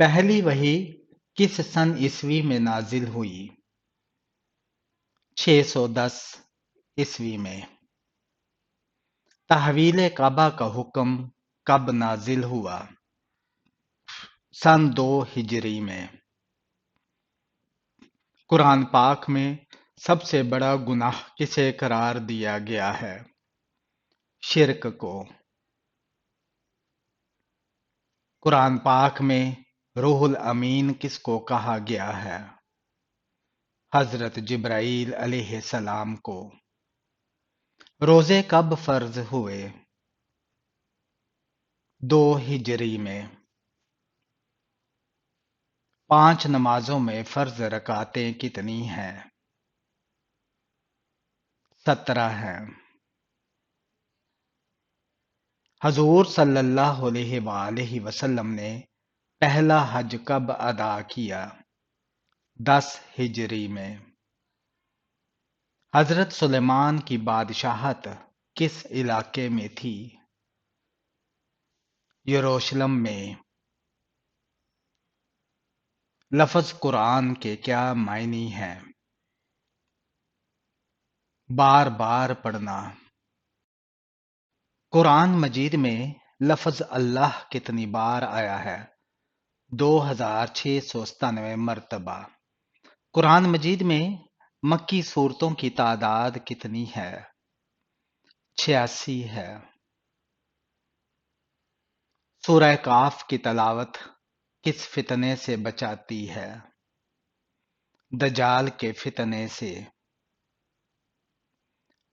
پہلی وحی کس سن عیسوی میں نازل ہوئی؟ 610 عیسوی میں۔ تحویل کعبہ کا حکم کب نازل ہوا؟ سن 2 ہجری میں۔ قرآن پاک میں سب سے بڑا گناہ کسے قرار دیا گیا ہے؟ شرک کو۔ قرآن پاک میں روح الامین کس کو کہا گیا ہے؟ حضرت جبرائیل علیہ السلام کو۔ روزے کب فرض ہوئے؟ 2 ہجری میں۔ 5 نمازوں میں فرض رکعتیں کتنی ہیں؟ 17 ہیں۔ حضور صلی اللہ علیہ وآلہ وسلم نے پہلا حج کب ادا کیا؟ 10 ہجری میں۔ حضرت سلیمان کی بادشاہت کس علاقے میں تھی؟ یروشلم میں۔ لفظ قرآن کے کیا معنی ہیں؟ بار بار پڑھنا۔ قرآن مجید میں لفظ اللہ کتنی بار آیا ہے؟ 2697 مرتبہ۔ قرآن مجید میں مکی سورتوں کی تعداد کتنی ہے؟ 86 ہے۔ سورہ کاف کی تلاوت کس فتنے سے بچاتی ہے؟ دجال کے فتنے سے۔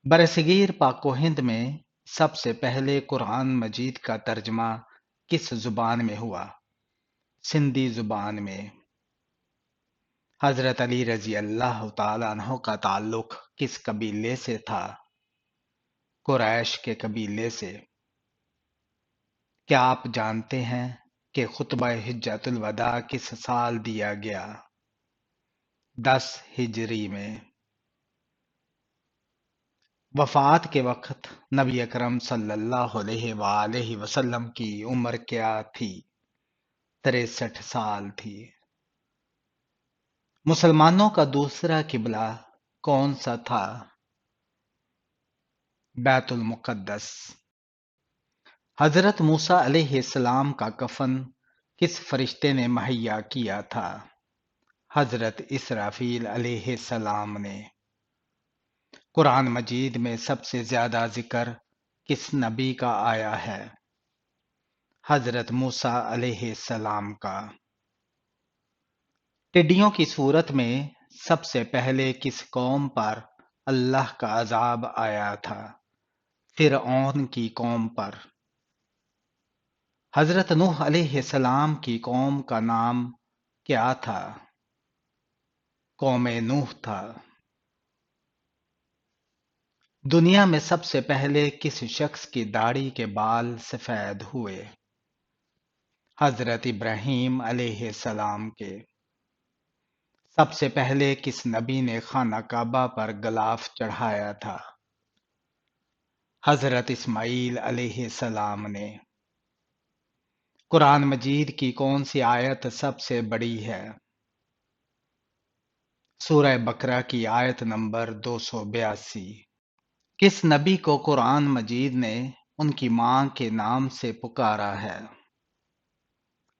برصغیر پاک و ہند میں سب سے پہلے قرآن مجید کا ترجمہ کس زبان میں ہوا؟ سندھی زبان میں۔ حضرت علی رضی اللہ تعالیٰ عنہ کا تعلق کس قبیلے سے تھا؟ قریش کے قبیلے سے۔ کیا آپ جانتے ہیں کہ خطبہ حجۃ الوداع کس سال دیا گیا؟ 10 ہجری میں۔ وفات کے وقت نبی اکرم صلی اللہ علیہ وآلہ وسلم کی عمر کیا تھی؟ 63 سال تھی۔ مسلمانوں کا دوسرا قبلہ کون سا تھا؟ بیت المقدس۔ حضرت موسیٰ علیہ السلام کا کفن کس فرشتے نے مہیا کیا تھا؟ حضرت اسرافیل علیہ السلام نے۔ قرآن مجید میں سب سے زیادہ ذکر کس نبی کا آیا ہے؟ حضرت موسیٰ علیہ السلام کا۔ ٹڈیوں کی صورت میں سب سے پہلے کس قوم پر اللہ کا عذاب آیا تھا؟ فرعون کی قوم پر۔ حضرت نوح علیہ السلام کی قوم کا نام کیا تھا؟ قوم نوح تھا۔ دنیا میں سب سے پہلے کس شخص کی داڑھی کے بال سفید ہوئے؟ حضرت ابراہیم علیہ السلام کے۔ سب سے پہلے کس نبی نے خانہ کعبہ پر غلاف چڑھایا تھا؟ حضرت اسماعیل علیہ السلام نے۔ قرآن مجید کی کون سی آیت سب سے بڑی ہے؟ سورہ بقرہ کی آیت نمبر 282۔ کس نبی کو قرآن مجید نے ان کی ماں کے نام سے پکارا ہے؟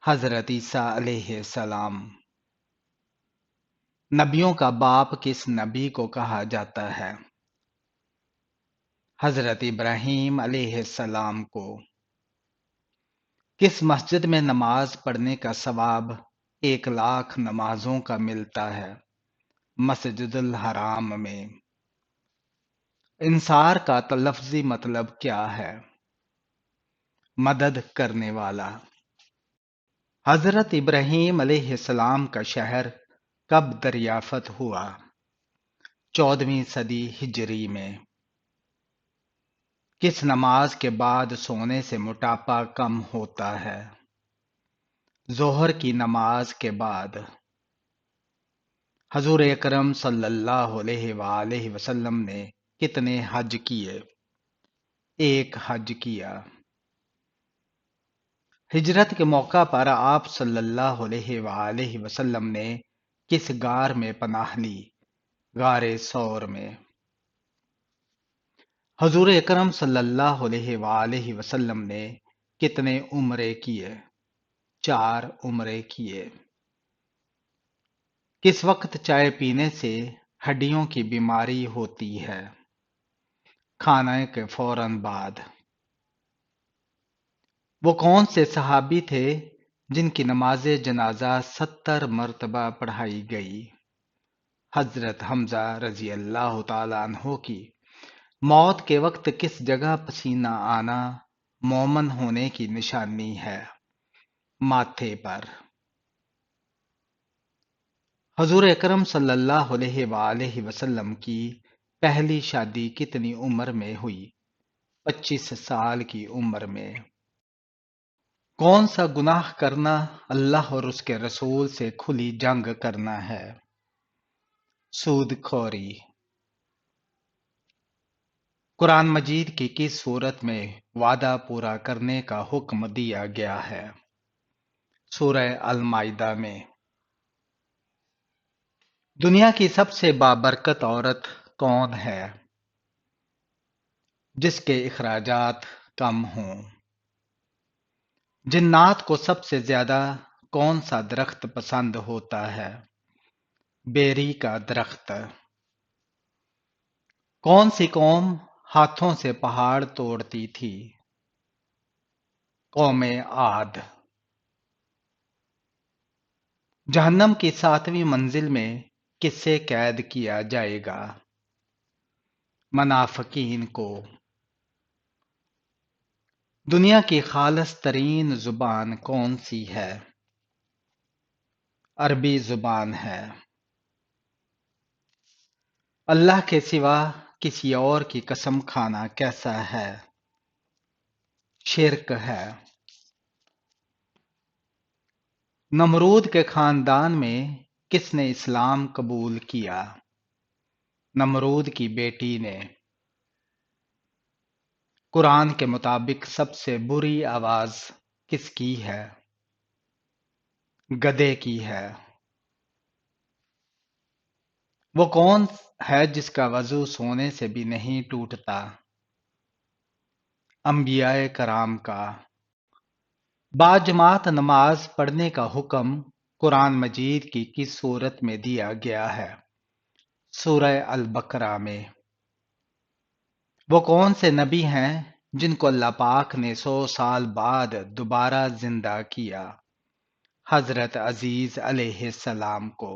حضرت عیسیٰ علیہ السلام۔ نبیوں کا باپ کس نبی کو کہا جاتا ہے؟ حضرت ابراہیم علیہ السلام کو۔ کس مسجد میں نماز پڑھنے کا ثواب 1,00,000 نمازوں کا ملتا ہے؟ مسجد الحرام میں۔ انصار کا لفظی مطلب کیا ہے؟ مدد کرنے والا۔ حضرت ابراہیم علیہ السلام کا شہر کب دریافت ہوا؟ 14ویں صدی ہجری میں۔ کس نماز کے بعد سونے سے موٹاپا کم ہوتا ہے؟ ظہر کی نماز کے بعد۔ حضور اکرم صلی اللہ علیہ وآلہ وسلم نے کتنے حج کیے؟ 1 حج کیا۔ ہجرت کے موقع پر آپ صلی اللہ علیہ وآلہ وسلم نے کس غار میں پناہ لی؟ غار ثور میں۔ حضور اکرم صلی اللہ علیہ وآلہ وسلم نے کتنے عمرے کیے؟ 4 عمرے کیے۔ کس وقت چائے پینے سے ہڈیوں کی بیماری ہوتی ہے؟ کھانے کے فوراً بعد۔ وہ کون سے صحابی تھے جن کی نماز جنازہ 70 مرتبہ پڑھائی گئی؟ حضرت حمزہ رضی اللہ تعالیٰ عنہ کی موت کے وقت کس جگہ پسینہ آنا مومن ہونے کی نشانی ہے؟ ماتھے پر۔ حضور اکرم صلی اللہ علیہ وآلہ وسلم کی پہلی شادی کتنی عمر میں ہوئی؟ 25 سال کی عمر میں۔ کون سا گناہ کرنا اللہ اور اس کے رسول سے کھلی جنگ کرنا ہے؟ سود خوری۔ قرآن مجید کی کس صورت میں وعدہ پورا کرنے کا حکم دیا گیا ہے؟ سورہ المائدہ میں۔ دنیا کی سب سے بابرکت عورت کون ہے جس کے اخراجات کم ہوں؟ جنات کو سب سے زیادہ کون سا درخت پسند ہوتا ہے؟ بیری کا درخت۔ کون سی قوم ہاتھوں سے پہاڑ توڑتی تھی؟ قوم عاد۔ جہنم کی 7ویں منزل میں کسے قید کیا جائے گا؟ منافقین کو۔ دنیا کی خالص ترین زبان کون سی ہے؟ عربی زبان ہے۔ اللہ کے سوا کسی اور کی قسم کھانا کیسا ہے؟ شرک ہے۔ نمرود کے خاندان میں کس نے اسلام قبول کیا؟ نمرود کی بیٹی نے۔ قرآن کے مطابق سب سے بری آواز کس کی ہے؟ گدھے کی ہے۔ وہ کون ہے جس کا وضو سونے سے بھی نہیں ٹوٹتا؟ انبیاء کرام کا۔ باجماعت نماز پڑھنے کا حکم قرآن مجید کی کس صورت میں دیا گیا ہے؟ سورہ البقرہ میں۔ وہ کون سے نبی ہیں جن کو اللہ پاک نے 100 سال بعد دوبارہ زندہ کیا؟ حضرت عزیز علیہ السلام کو۔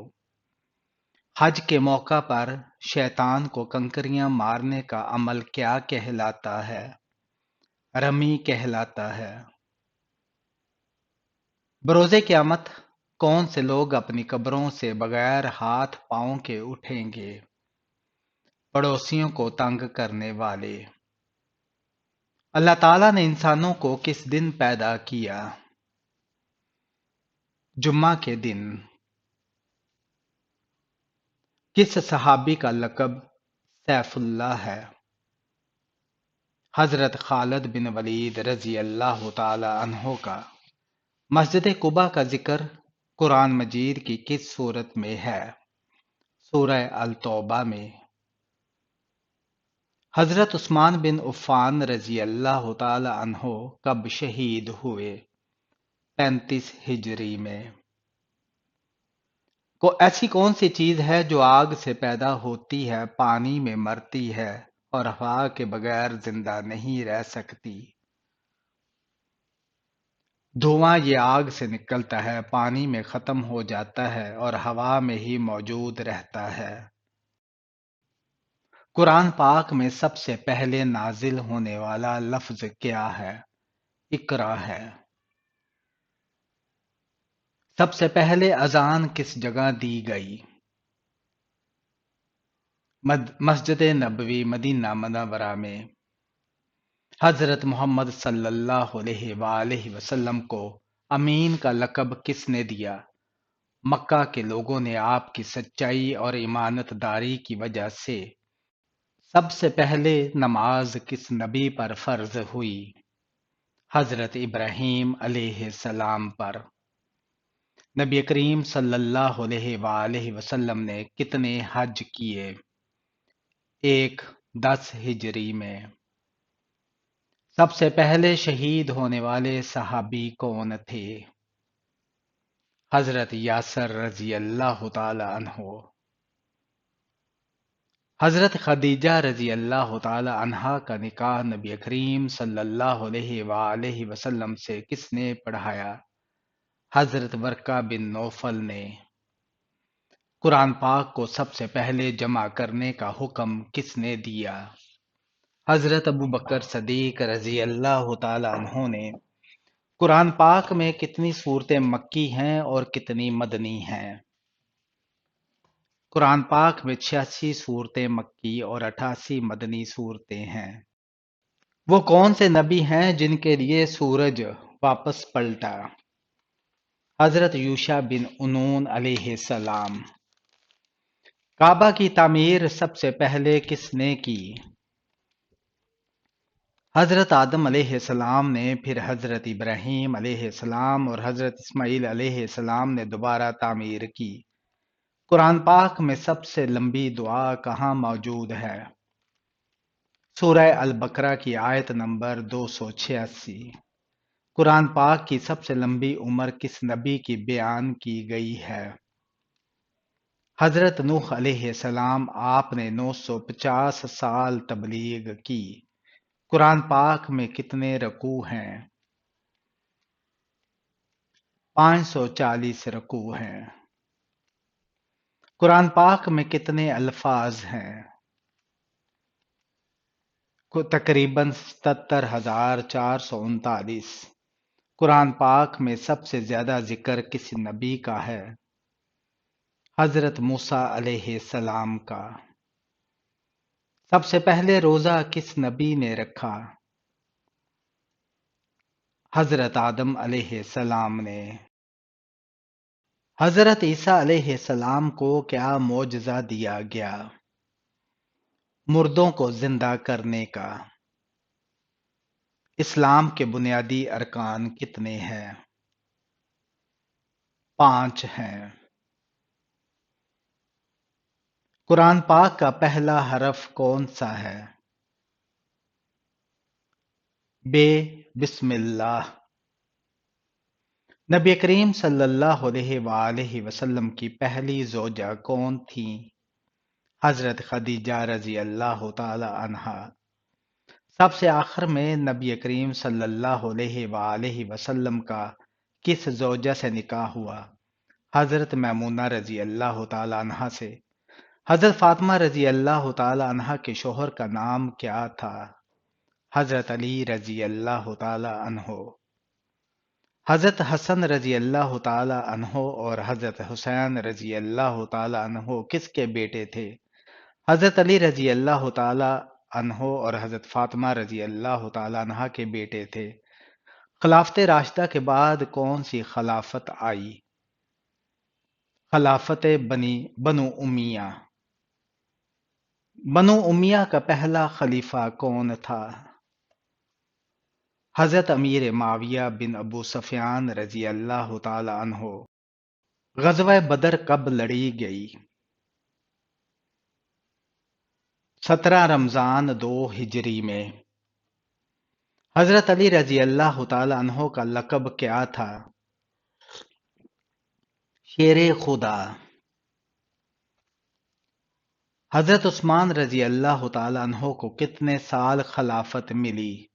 حج کے موقع پر شیطان کو کنکریاں مارنے کا عمل کیا کہلاتا ہے؟ رمی کہلاتا ہے۔ بروز قیامت کون سے لوگ اپنی قبروں سے بغیر ہاتھ پاؤں کے اٹھیں گے؟ پڑوسیوں کو تنگ کرنے والے۔ اللہ تعالیٰ نے انسانوں کو کس دن پیدا کیا؟ جمعہ کے دن۔ کس صحابی کا لقب سیف اللہ ہے؟ حضرت خالد بن ولید رضی اللہ تعالی عنہ کا۔ مسجد قباء کا ذکر قرآن مجید کی کس صورت میں ہے؟ سورہ التوبہ میں۔ حضرت عثمان بن عفان رضی اللہ تعالی عنہ کب شہید ہوئے؟ 35 ہجری میں۔ ایسی کون سی چیز ہے جو آگ سے پیدا ہوتی ہے، پانی میں مرتی ہے اور ہوا کے بغیر زندہ نہیں رہ سکتی؟ دھواں یہ آگ سے نکلتا ہے، پانی میں ختم ہو جاتا ہے اور ہوا میں ہی موجود رہتا ہے۔ قرآن پاک میں سب سے پہلے نازل ہونے والا لفظ کیا ہے؟ اقرا ہے۔ سب سے پہلے اذان کس جگہ دی گئی؟ مسجد نبوی مدینہ منورہ میں۔ حضرت محمد صلی اللہ علیہ وآلہ وسلم کو امین کا لقب کس نے دیا؟ مکہ کے لوگوں نے آپ کی سچائی اور امانت داری کی وجہ سے۔ سب سے پہلے نماز کس نبی پر فرض ہوئی؟ حضرت ابراہیم علیہ السلام پر نبی کریم صلی اللہ علیہ وآلہ وسلم نے کتنے حج کیے؟ ایک 10 ہجری میں۔ سب سے پہلے شہید ہونے والے صحابی کون تھے؟ حضرت یاسر رضی اللہ تعالی عنہ۔ حضرت خدیجہ رضی اللہ تعالی عنہا کا نکاح نبی کریم صلی اللہ علیہ وآلہ وسلم سے کس نے پڑھایا؟ حضرت ورقہ بن نوفل نے۔ قرآن پاک کو سب سے پہلے جمع کرنے کا حکم کس نے دیا؟ حضرت ابوبکر صدیق رضی اللہ تعالی عنہ نے۔ قرآن پاک میں کتنی صورتیں مکی ہیں اور کتنی مدنی ہیں؟ قرآن پاک میں 86 صورتیں مکی اور 88 مدنی صورتیں ہیں۔ وہ کون سے نبی ہیں جن کے لیے سورج واپس پلٹا؟ حضرت یوشع بن نون علیہ السلام۔ کعبہ کی تعمیر سب سے پہلے کس نے کی؟ حضرت آدم علیہ السلام نے، پھر حضرت ابراہیم علیہ السلام اور حضرت اسماعیل علیہ السلام نے دوبارہ تعمیر کی۔ قرآن پاک میں سب سے لمبی دعا کہاں موجود ہے؟ سورہ البقرہ کی آیت نمبر 286۔ قرآن پاک کی سب سے لمبی عمر کس نبی کی بیان کی گئی ہے؟ حضرت نوح علیہ السلام۔ آپ نے 950 سال تبلیغ کی۔ قرآن پاک میں کتنے رکوع ہیں؟ 540 رکوع ہیں۔ قرآن پاک میں کتنے الفاظ ہیں؟ تقریباً 77,439۔ قرآن پاک میں سب سے زیادہ ذکر کس نبی کا ہے؟ حضرت موسیٰ علیہ السلام کا۔ سب سے پہلے روزہ کس نبی نے رکھا؟ حضرت آدم علیہ السلام نے۔ حضرت عیسیٰ علیہ السلام کو کیا معجزہ دیا گیا؟ مردوں کو زندہ کرنے کا۔ اسلام کے بنیادی ارکان کتنے ہیں؟ 5 ہیں۔ قرآن پاک کا پہلا حرف کون سا ہے؟ بے بسم اللہ۔ نبی کریم صلی اللہ علیہ وآلہ وسلم کی پہلی زوجہ کون تھیں؟ حضرت خدیجہ رضی اللہ تعالی عنہا۔ سب سے آخر میں نبی کریم صلی اللہ علیہ وآلہ وسلم کا کس زوجہ سے نکاح ہوا؟ حضرت میمونہ رضی اللہ تعالی عنہا سے۔ حضرت فاطمہ رضی اللہ تعالی عنہا کے شوہر کا نام کیا تھا؟ حضرت علی رضی اللہ تعالی عنہ۔ حضرت حسن رضی اللہ تعالی عنہ اور حضرت حسین رضی اللہ تعالی عنہ کس کے بیٹے تھے؟ حضرت علی رضی اللہ تعالی عنہ اور حضرت فاطمہ رضی اللہ تعالی عنہ کے بیٹے تھے۔ خلافت راشدہ کے بعد کون سی خلافت آئی؟ خلافت بنو امیہ۔ بنو امیہ کا پہلا خلیفہ کون تھا؟ حضرت امیر معاویہ بن ابو سفیان رضی اللہ تعالی عنہ۔ غزوہ بدر کب لڑی گئی؟ 17 رمضان 2 ہجری میں۔ حضرت علی رضی اللہ تعالی عنہ کا لقب کیا تھا؟ شیر خدا۔ حضرت عثمان رضی اللہ تعالی عنہ کو کتنے سال خلافت ملی؟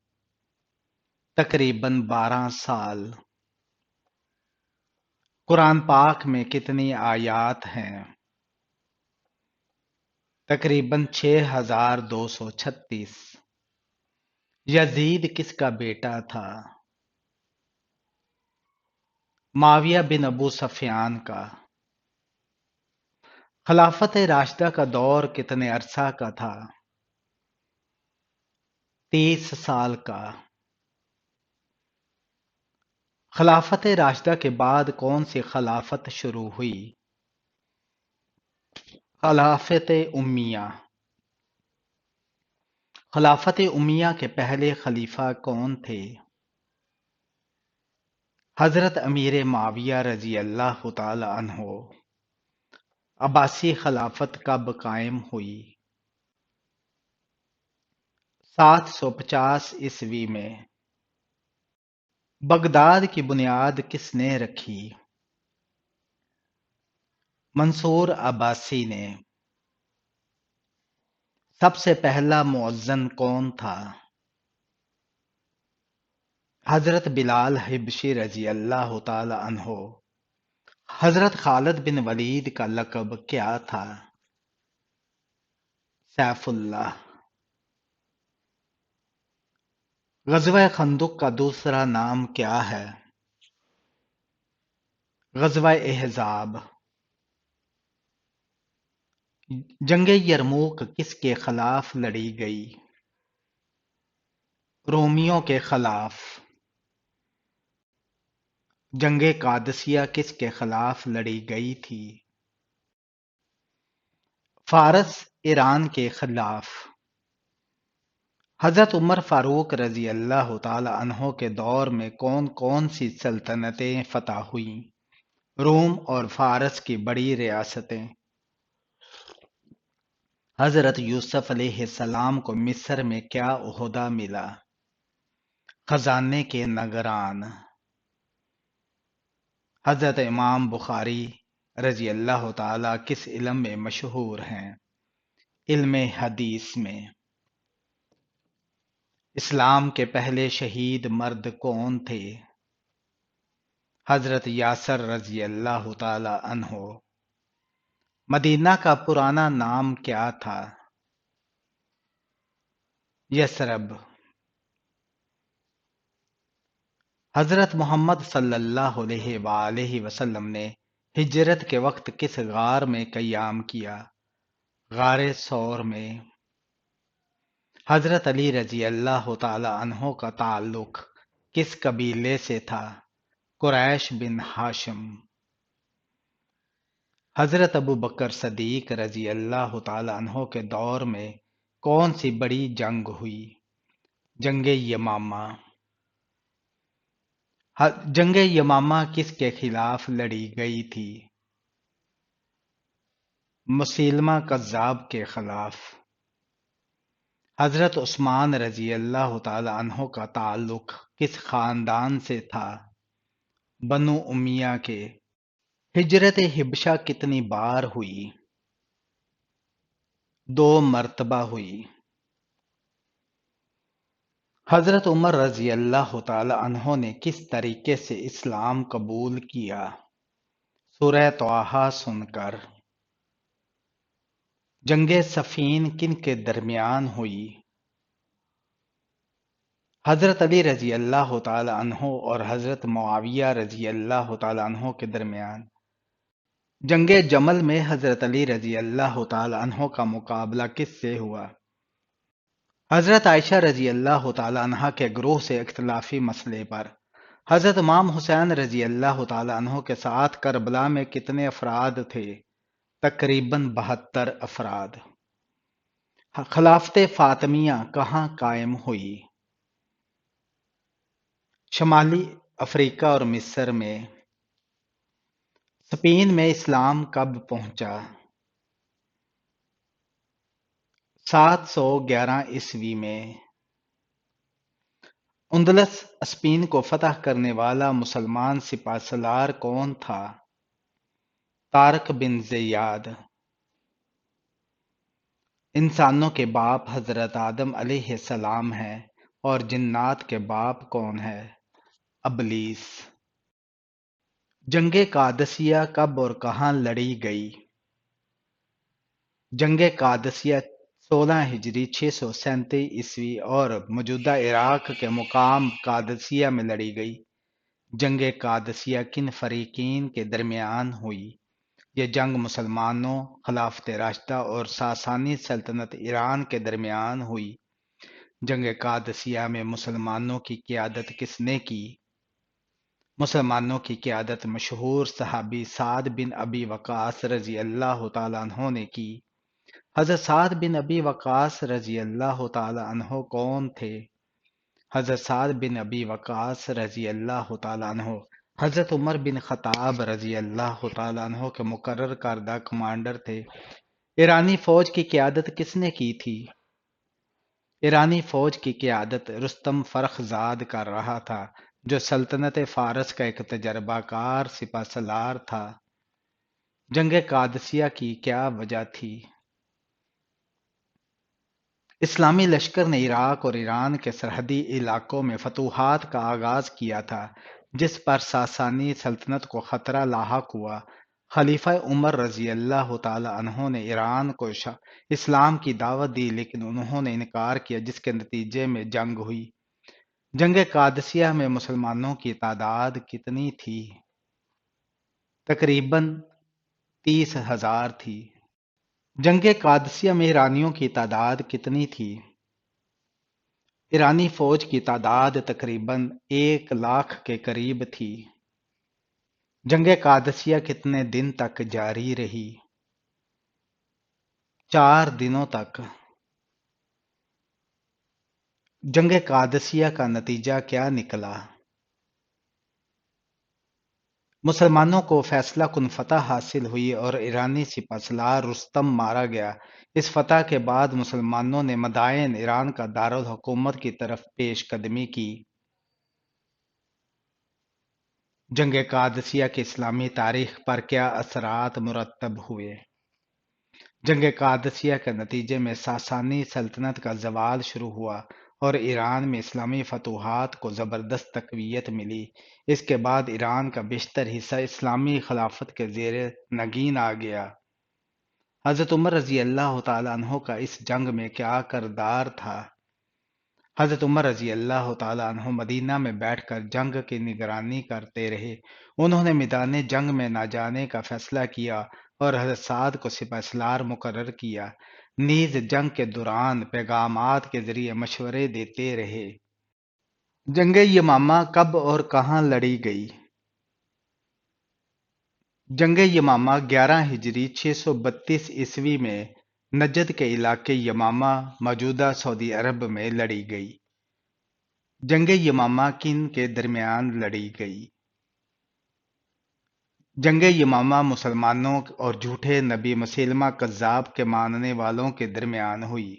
تقریباً 12 سال۔ قرآن پاک میں کتنی آیات ہیں؟ تقریباً 6236۔ یزید کس کا بیٹا تھا؟ معاویہ بن ابو سفیان کا۔ خلافت راشدہ کا دور کتنے عرصہ کا تھا؟ 30 سال کا۔ خلافت راشدہ کے بعد کون سی خلافت شروع ہوئی؟ خلافت امیہ۔ خلافت امیہ کے پہلے خلیفہ کون تھے؟ حضرت امیر معاویہ رضی اللہ تعالی عنہ عباسی خلافت کب قائم ہوئی؟ 750 میں۔ بغداد کی بنیاد کس نے رکھی؟ منصور عباسی نے۔ سب سے پہلا مؤذن کون تھا؟ حضرت بلال حبشی رضی اللہ تعالی عنہ۔ حضرت خالد بن ولید کا لقب کیا تھا؟ سیف اللہ۔ غزوہ خندق کا دوسرا نام کیا ہے؟ غزوہ احزاب۔ جنگ یرموک کس کے خلاف لڑی گئی؟ رومیوں کے خلاف۔ جنگ قادسیہ کس کے خلاف لڑی گئی تھی؟ فارس ایران کے خلاف۔ حضرت عمر فاروق رضی اللہ تعالی عنہ کے دور میں کون کون سی سلطنتیں فتح ہوئیں؟ روم اور فارس کی بڑی ریاستیں۔ حضرت یوسف علیہ السلام کو مصر میں کیا عہدہ ملا؟ خزانے کے نگران۔ حضرت امام بخاری رضی اللہ تعالی کس علم میں مشہور ہیں؟ علم حدیث میں۔ اسلام کے پہلے شہید مرد کون تھے؟ حضرت یاسر رضی اللہ تعالی عنہ۔ مدینہ کا پرانا نام کیا تھا؟ یثرب۔ حضرت محمد صلی اللہ علیہ وآلہ وسلم نے ہجرت کے وقت کس غار میں قیام کیا؟ غار ثور میں۔ حضرت علی رضی اللہ تعالی عنہ کا تعلق کس قبیلے سے تھا؟ قریش بن ہاشم۔ حضرت ابو بکر صدیق رضی اللہ تعالی عنہ کے دور میں کون سی بڑی جنگ ہوئی؟ جنگ یمامہ۔ جنگ یمامہ کس کے خلاف لڑی گئی تھی؟ مسیلمہ کذاب کے خلاف۔ حضرت عثمان رضی اللہ تعالی عنہ کا تعلق کس خاندان سے تھا؟ بنو امیہ کے۔ ہجرت حبشہ کتنی بار ہوئی؟ 2 مرتبہ ہوئی۔ حضرت عمر رضی اللہ تعالی عنہ نے کس طریقے سے اسلام قبول کیا؟ سورہ طٰہٰ سن کر۔ جنگ صفین کن کے درمیان ہوئی؟ حضرت علی رضی اللہ تعالی عنہ اور حضرت معاویہ رضی اللہ تعالی عنہ کے درمیان۔ جنگ جمل میں حضرت علی رضی اللہ تعالی عنہ کا مقابلہ کس سے ہوا؟ حضرت عائشہ رضی اللہ تعالی عنہ کے گروہ سے اختلافی مسئلے پر۔ حضرت امام حسین رضی اللہ تعالی عنہ کے ساتھ کربلا میں کتنے افراد تھے؟ تقریباً 72 افراد۔ خلافت فاطمیہ کہاں قائم ہوئی؟ شمالی افریقہ اور مصر میں۔ اسپین میں اسلام کب پہنچا؟ 711 میں۔ اندلس اسپین کو فتح کرنے والا مسلمان سپہ سالار کون تھا؟ طارق بن زیاد۔ انسانوں کے باپ حضرت آدم علیہ السلام ہیں اور جنات کے باپ کون ہے؟ ابلیس۔ جنگ قادسیہ کب اور کہاں لڑی گئی؟ جنگ قادسیہ 16 ہجری 637 اور موجودہ عراق کے مقام قادسیہ میں لڑی گئی۔ جنگ قادسیہ کن فریقین کے درمیان ہوئی؟ یہ جنگ مسلمانوں، خلافت راشدہ اور ساسانی سلطنت ایران کے درمیان ہوئی۔ جنگ قادسیہ میں مسلمانوں کی قیادت کس نے کی؟ مسلمانوں کی قیادت مشہور صحابی سعد بن ابی وقاص رضی اللہ تعالیٰ عنہ نے کی۔ حضرت سعد بن ابی وقاص رضی اللہ تعالیٰ عنہ کون تھے؟ حضرت سعد بن ابی وقاص رضی اللہ تعالیٰ عنہ حضرت عمر بن خطاب رضی اللہ تعالیٰ عنہ کے مقرر کردہ کمانڈر تھے۔ ایرانی فوج کی قیادت کس نے کی تھی؟ ایرانی فوج کی قیادت رستم فرخزاد کر رہا تھا، جو سلطنت فارس کا ایک تجربہ کار سپہ سالار تھا۔ جنگ قادسیہ کی کیا وجہ تھی؟ اسلامی لشکر نے عراق اور ایران کے سرحدی علاقوں میں فتوحات کا آغاز کیا تھا، جس پر ساسانی سلطنت کو خطرہ لاحق ہوا۔ خلیفہ عمر رضی اللہ تعالی عنہ نے ایران کو اسلام کی دعوت دی، لیکن انہوں نے انکار کیا، جس کے نتیجے میں جنگ ہوئی۔ جنگ قادسیہ میں مسلمانوں کی تعداد کتنی تھی؟ تقریباً 30,000 تھی۔ جنگ قادسیہ میں ایرانیوں کی تعداد کتنی تھی؟ ایرانی فوج کی تعداد تقریباً 1,00,000 کے قریب تھی۔ جنگ قادسیہ کتنے دن تک جاری رہی؟ 4 دنوں تک۔ جنگ قادسیہ کا نتیجہ کیا نکلا؟ مسلمانوں کو فیصلہ کن فتح حاصل ہوئی اور ایرانی سپہ سالار رستم مارا گیا۔ اس فتح کے بعد مسلمانوں نے مدائن ایران کا دارالحکومت کی طرف پیش قدمی کی۔ جنگ قادسیہ کے اسلامی تاریخ پر کیا اثرات مرتب ہوئے؟ جنگ قادسیہ کے نتیجے میں ساسانی سلطنت کا زوال شروع ہوا اور ایران میں اسلامی فتوحات کو زبردست تقویت ملی۔ اس کے بعد ایران کا بیشتر حصہ اسلامی خلافت کے زیر نگین آ گیا۔ حضرت عمر رضی اللہ تعالیٰ عنہ کا اس جنگ میں کیا کردار تھا؟ حضرت عمر رضی اللہ تعالیٰ عنہ مدینہ میں بیٹھ کر جنگ کی نگرانی کرتے رہے۔ انہوں نے میدان جنگ میں نہ جانے کا فیصلہ کیا اور حضرت سعد کو سپہ سالار مقرر کیا، نیز جنگ کے دوران پیغامات کے ذریعے مشورے دیتے رہے۔ جنگ یمامہ کب اور کہاں لڑی گئی؟ جنگ یمامہ 11 ہجری 632 عیسوی میں نجد کے علاقے یمامہ موجودہ سعودی عرب میں لڑی گئی۔ جنگ یمامہ کن کے درمیان لڑی گئی؟ جنگ یمامہ مسلمانوں اور جھوٹے نبی مسیلمہ کذاب کے ماننے والوں کے درمیان ہوئی۔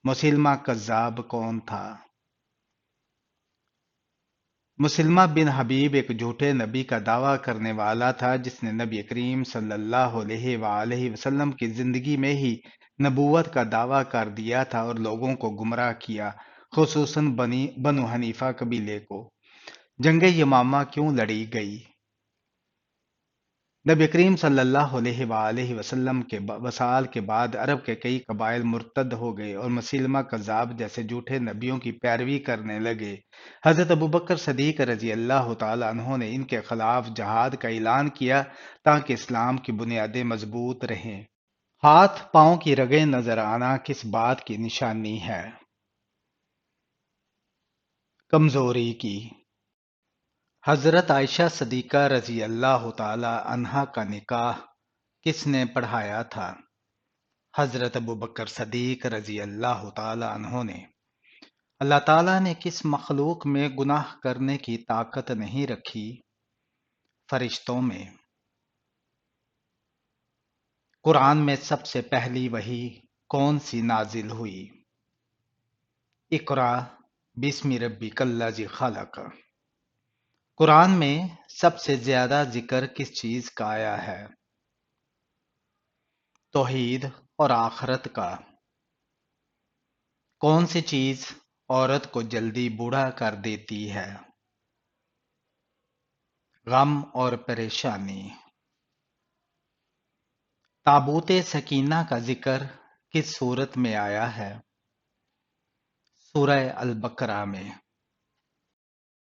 مسیلمہ کذاب کون تھا؟ مسلمہ بن حبیب ایک جھوٹے نبی کا دعویٰ کرنے والا تھا، جس نے نبی کریم صلی اللہ علیہ وآلہ وسلم کی زندگی میں ہی نبوت کا دعویٰ کر دیا تھا اور لوگوں کو گمراہ کیا، خصوصاً بنو حنیفہ قبیلے کو۔ جنگ یمامہ کیوں لڑی گئی؟ نبی کریم صلی اللہ علیہ وآلہ وسلم کے وصال کے بعد عرب کے کئی قبائل مرتد ہو گئے اور مسیلمہ کذاب جیسے جھوٹے نبیوں کی پیروی کرنے لگے۔ حضرت ابوبکر صدیق رضی اللہ تعالی عنہ نے ان کے خلاف جہاد کا اعلان کیا تاکہ اسلام کی بنیادیں مضبوط رہیں۔ ہاتھ پاؤں کی رگیں نظر آنا کس بات کی نشانی ہے؟ کمزوری کی۔ حضرت عائشہ صدیقہ رضی اللہ تعالی عنہا کا نکاح کس نے پڑھایا تھا؟ حضرت ابوبکر صدیق رضی اللہ تعالی عنہ نے۔ اللہ تعالیٰ نے کس مخلوق میں گناہ کرنے کی طاقت نہیں رکھی؟ فرشتوں میں۔ قرآن میں سب سے پہلی وحی کون سی نازل ہوئی؟ اقرا بسم ربک الذی خلق۔ قرآن میں سب سے زیادہ ذکر کس چیز کا آیا ہے؟ توحید اور آخرت کا۔ کون سی چیز عورت کو جلدی بوڑھا کر دیتی ہے؟ غم اور پریشانی۔ تابوت سکینہ کا ذکر کس سورت میں آیا ہے؟ سورہ البقرہ میں۔